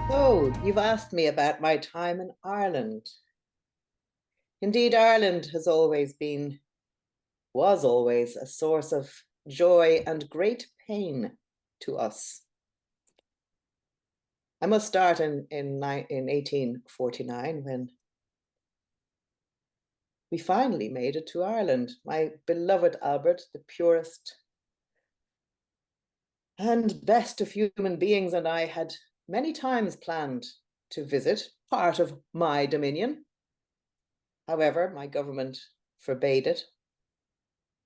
So, you've asked me about my time in Ireland. Indeed, Ireland was always a source of joy and great pain to us. I must start in 1849 when we finally made it to Ireland. My beloved Albert, the purest and best of human beings, and I had many times planned to visit part of my dominion. However, my government forbade it.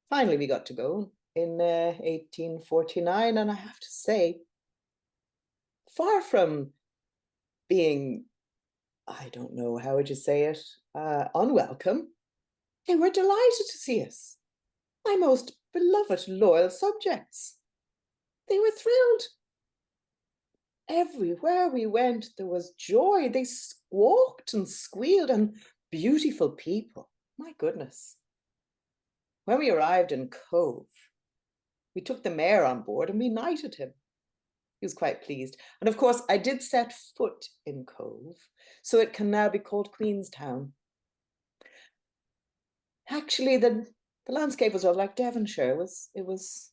Finally, we got to go in 1849, and I have to say, far from being, I don't know, how would you say it, unwelcome, they were delighted to see us, my most beloved loyal subjects. They were thrilled. Everywhere we went, there was joy. They squawked and squealed, and beautiful people. My goodness. When we arrived in Cove, we took the mayor on board and we knighted him. He was quite pleased. And of course, I did set foot in Cove, so it can now be called Queenstown. Actually, the landscape was rather like Devonshire. It was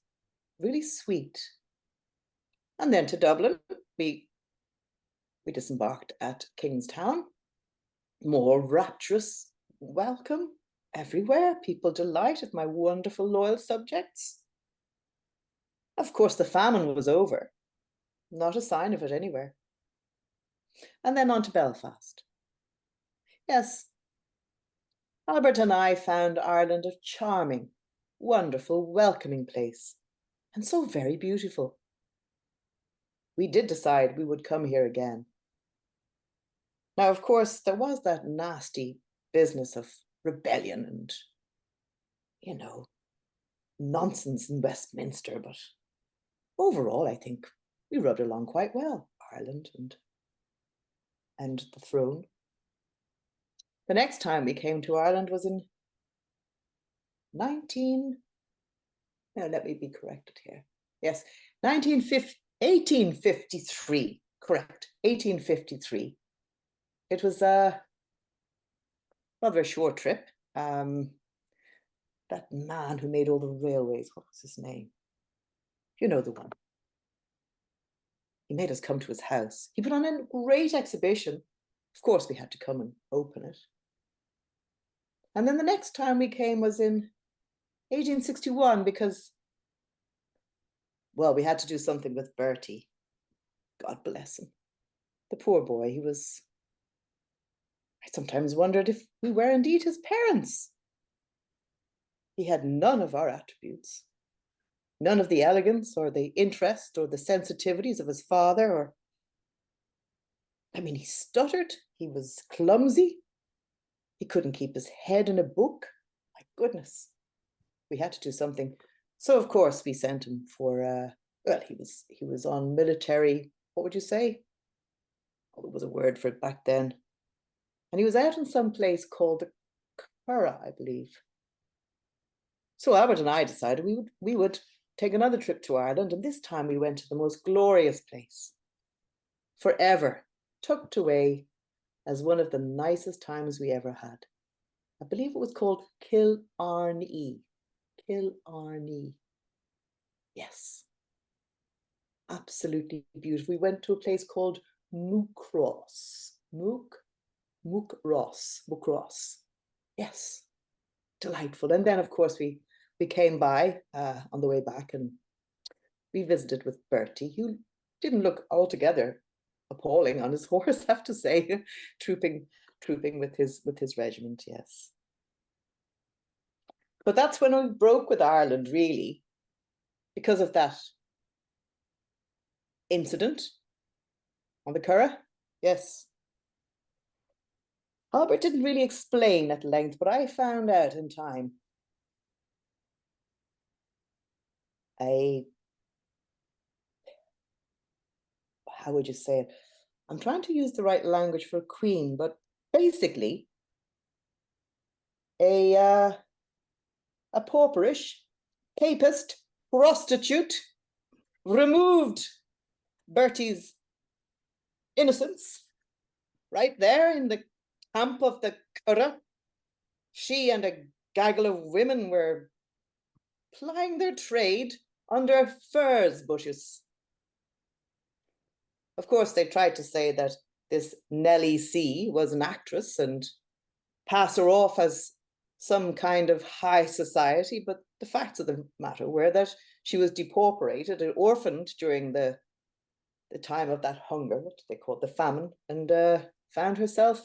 really sweet. And then to Dublin, we disembarked at Kingstown. More rapturous welcome everywhere. People delighted, my wonderful loyal subjects. Of course, the famine was over. Not a sign of it anywhere. And then on to Belfast. Yes, Albert and I found Ireland a charming, wonderful, welcoming place, and so very beautiful. We did decide we would come here again. Now, of course, there was that nasty business of rebellion and, nonsense in Westminster, but overall, I think we rubbed along quite well, Ireland and the throne. The next time we came to Ireland was in let me be corrected here. Yes, 1853, correct, 1853. It was a rather a short trip. That man who made all the railways, what was his name? You know the one. He made us come to his house. He put on a great exhibition. Of course, we had to come and open it. And then the next time we came was in 1861 because, well, we had to do something with Bertie. God bless him. The poor boy, I sometimes wondered if we were indeed his parents. He had none of our attributes, none of the elegance or the interest or the sensitivities of his father, he stuttered, he was clumsy, he couldn't keep his head in a book. My goodness, we had to do something. So of course we sent him for, he was on military, what would you say? Oh, there was a word for it back then. And he was out in some place called the Curragh, I believe. So Albert and I decided we would take another trip to Ireland, and this time we went to the most glorious place, forever tucked away as one of the nicest times we ever had. I believe it was called Killarney. Killarney. Yes. Absolutely beautiful. We went to a place called Muckross. Muckross. Yes. Delightful. And then, of course, we came by on the way back and we visited with Bertie, who didn't look altogether appalling on his horse, I have to say, trooping with his regiment, yes. But that's when we broke with Ireland, really, because of that incident on the Curragh. Yes. Albert didn't really explain at length, but I found out in time. How would you say it? I'm trying to use the right language for a queen, but basically a pauperish, papist, prostitute removed Bertie's innocence, right there in the camp of the Curragh. She and a gaggle of women were plying their trade under furze bushes. Of course, they tried to say that this Nellie C was an actress and pass her off as some kind of high society, but the facts of the matter were that she was depauperated and orphaned during the time of that hunger, what they called the famine, and found herself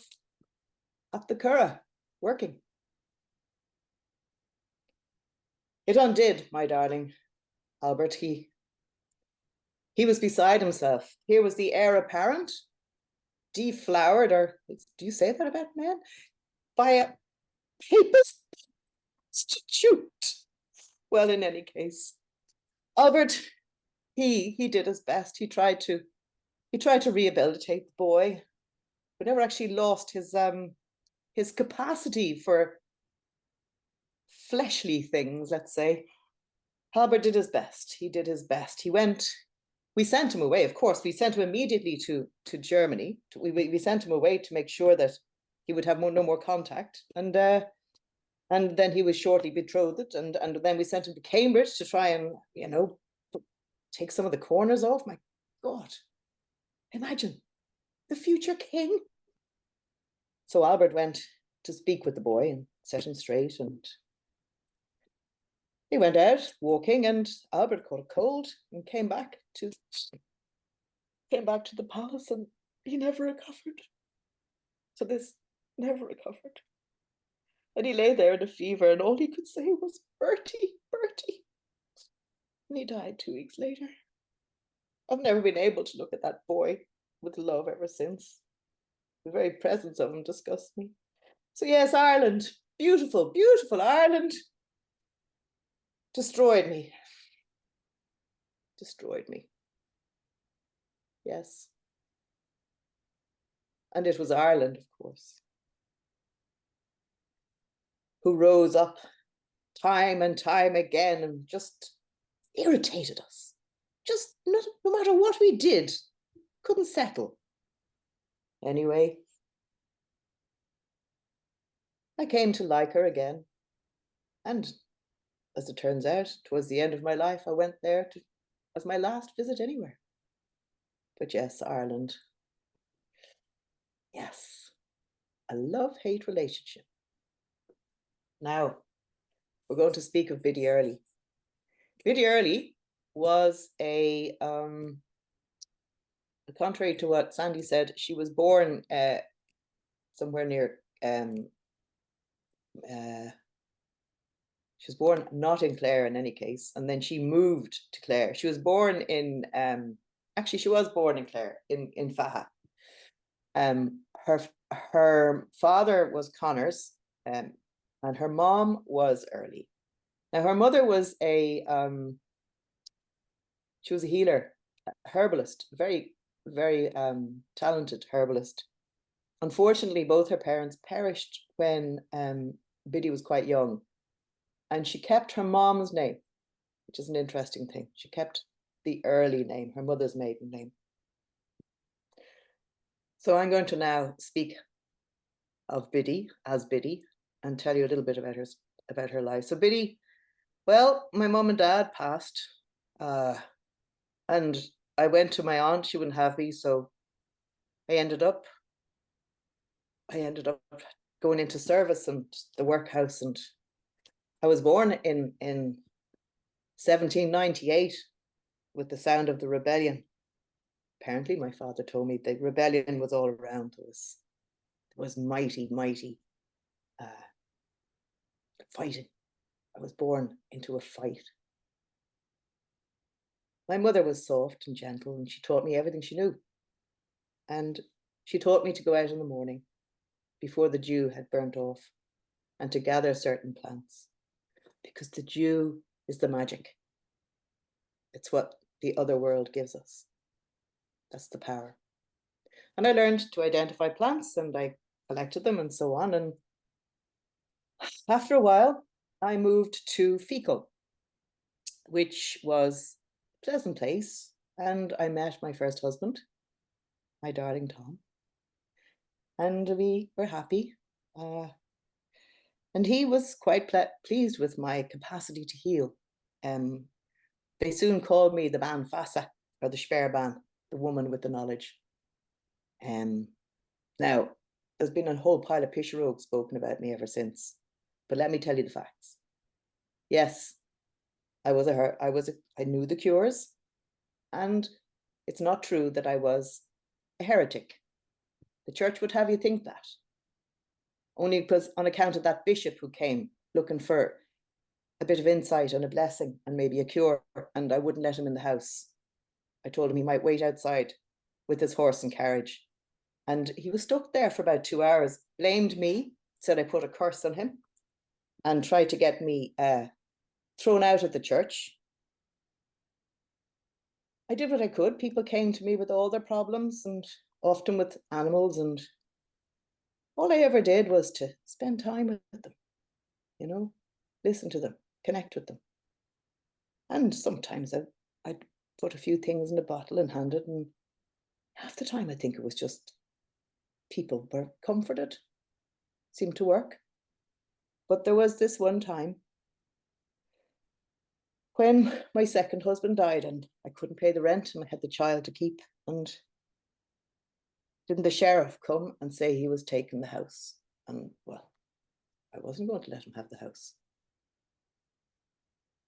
at the Curragh working. It undid, my darling Albert. He was beside himself. Here was the heir apparent, deflowered, or do you say that about men? By a papist prostitute. Well, in any case, Albert, he did his best. He tried to rehabilitate the boy, but never actually lost his capacity for fleshly things, let's say. Albert did his best. He did his best. We sent him away, of course. We sent him immediately to Germany. We sent him away to make sure that he would have no more contact. And then he was shortly betrothed. And then we sent him to Cambridge to try and, take some of the corners off. My God, imagine the future king. So Albert went to speak with the boy and set him straight, and he went out walking, and Albert caught a cold and came back to the palace, and he never recovered. So this never recovered. And he lay there in a fever, and all he could say was, Bertie, Bertie. And he died 2 weeks later. I've never been able to look at that boy with love ever since. The very presence of him disgusts me. So yes, Ireland, beautiful, beautiful Ireland, destroyed me. Destroyed me. Yes. And it was Ireland, of course, who rose up time and time again and just irritated us. Just no matter what we did, couldn't settle. Anyway, I came to like her again. And as it turns out, towards the end of my life, I went there as my last visit anywhere. But yes, Ireland. Yes, a love-hate relationship. Now, we're going to speak of Biddy Early. Biddy Early was contrary to what Sandy said, she was born somewhere near, she was born not in Clare in any case, and then she moved to Clare. She was born in, actually she was born in Clare, in Faha. Her father was Connors, and her mom was Early. Now her mother was she was a healer, herbalist, very, very talented herbalist. Unfortunately, both her parents perished when Biddy was quite young, and she kept her mom's name, which is an interesting thing. She kept the Early name, her mother's maiden name. So I'm going to now speak of Biddy as Biddy and tell you a little bit about her life. So Biddy, well, my mom and dad passed, and I went to my aunt. She wouldn't have me, so I ended up going into service and the workhouse, and I was born in 1798 with the sound of the rebellion. Apparently, my father told me the rebellion was all around. There was mighty fighting. I was born into a fight. My mother was soft and gentle, and she taught me everything she knew. And she taught me to go out in the morning before the dew had burnt off and to gather certain plants, because the dew is the magic. It's what the other world gives us. That's the power. And I learned to identify plants, and I collected them and so on. And after a while, I moved to Fecal, which was a pleasant place, and I met my first husband. my darling Tom. And we were happy. And he was quite pleased with my capacity to heal. They soon called me the Ban Fasa, or the Sperban, the woman with the knowledge. Now, there's been a whole pile of pisharogue spoken about me ever since. But let me tell you the facts. Yes, I knew the cures, and it's not true that I was a heretic. The church would have you think that. Only because on account of that bishop who came looking for a bit of insight and a blessing and maybe a cure, and I wouldn't let him in the house. I told him he might wait outside with his horse and carriage. And he was stuck there for about 2 hours, blamed me, said I put a curse on him, and tried to get me thrown out of the church. I did what I could. People came to me with all their problems, and often with animals, and all I ever did was to spend time with them, you know, listen to them, connect with them. And sometimes I'd put a few things in a bottle and hand it, and half the time I think it was just people were comforted, seemed to work. But there was this one time when my second husband died and I couldn't pay the rent and I had the child to keep, and didn't the sheriff come and say he was taking the house? And well, I wasn't going to let him have the house.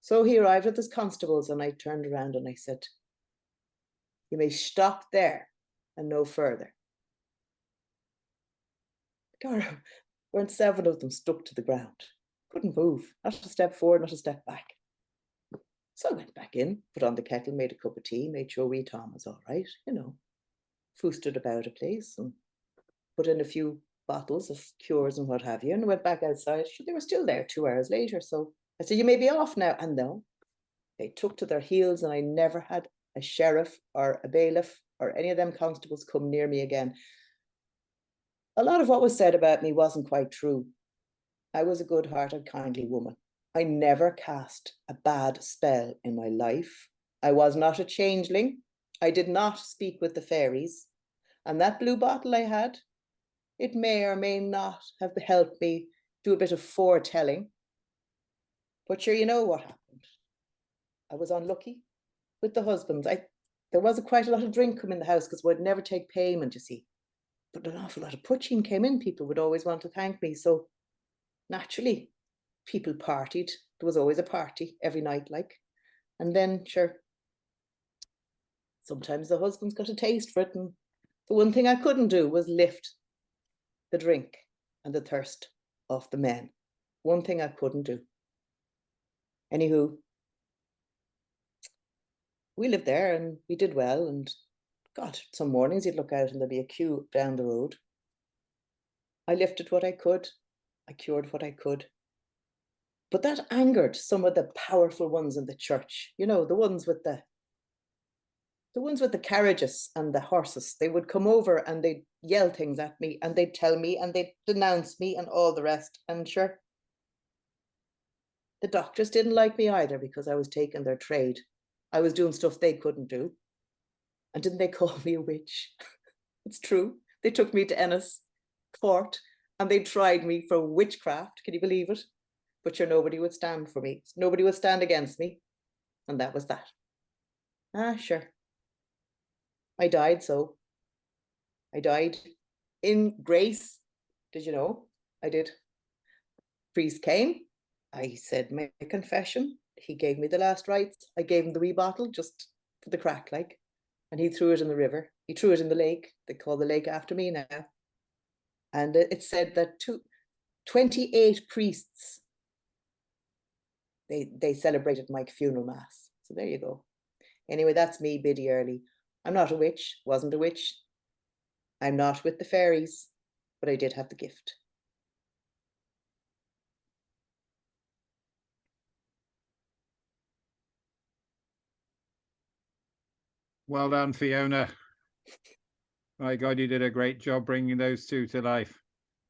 So he arrived at his constables and I turned around and I said, "You may stop there and no further." God, weren't 7 of them stuck to the ground. Couldn't move, not a step forward, not a step back. So I went back in, put on the kettle, made a cup of tea, made sure wee Tom was all right, you know, foosted about a place and put in a few bottles of cures and what have you, and went back outside. They were still there 2 hours later. So I said, "You may be off now." And no, they took to their heels, and I never had a sheriff or a bailiff or any of them constables come near me again. A lot of what was said about me wasn't quite true. I was a good-hearted, kindly woman. I never cast a bad spell in my life. I was not a changeling. I did not speak with the fairies. And that blue bottle I had, it may or may not have helped me do a bit of foretelling. But sure, you know what happened. I was unlucky with the husbands. There was quite a lot of drink come in the house because we'd never take payment, you see. But an awful lot of poaching came in. People would always want to thank me. So naturally, people partied. There was always a party every night, like. And then, sure, sometimes the husbands got a taste for it. And the one thing I couldn't do was lift the drink and the thirst off the men. One thing I couldn't do. Anywho, we lived there and we did well. And God, some mornings you'd look out and there'd be a queue down the road. I lifted what I could. I cured what I could. But that angered some of the powerful ones in the church, you know, the ones with the carriages and the horses. They would come over and they'd yell things at me and they'd tell me and they'd denounce me and all the rest. And sure, the doctors didn't like me either because I was taking their trade. I was doing stuff they couldn't do. And didn't they call me a witch? It's true. They took me to Ennis court and they tried me for witchcraft. Can you believe it? But sure, nobody would stand for me. Nobody would stand against me. And that was that. Sure. I died so. I died in grace. Did you know? I did. Priest came. I said my confession. He gave me the last rites. I gave him the wee bottle just for the crack, like. And he threw it in the river. He threw it in the lake. They call the lake after me now. And it said that 28 priests, they celebrated my funeral mass. So there you go. Anyway, that's me, Biddy Early. I'm not a witch, wasn't a witch. I'm not with the fairies, but I did have the gift. Well done, Fiona. My God, you did a great job bringing those two to life.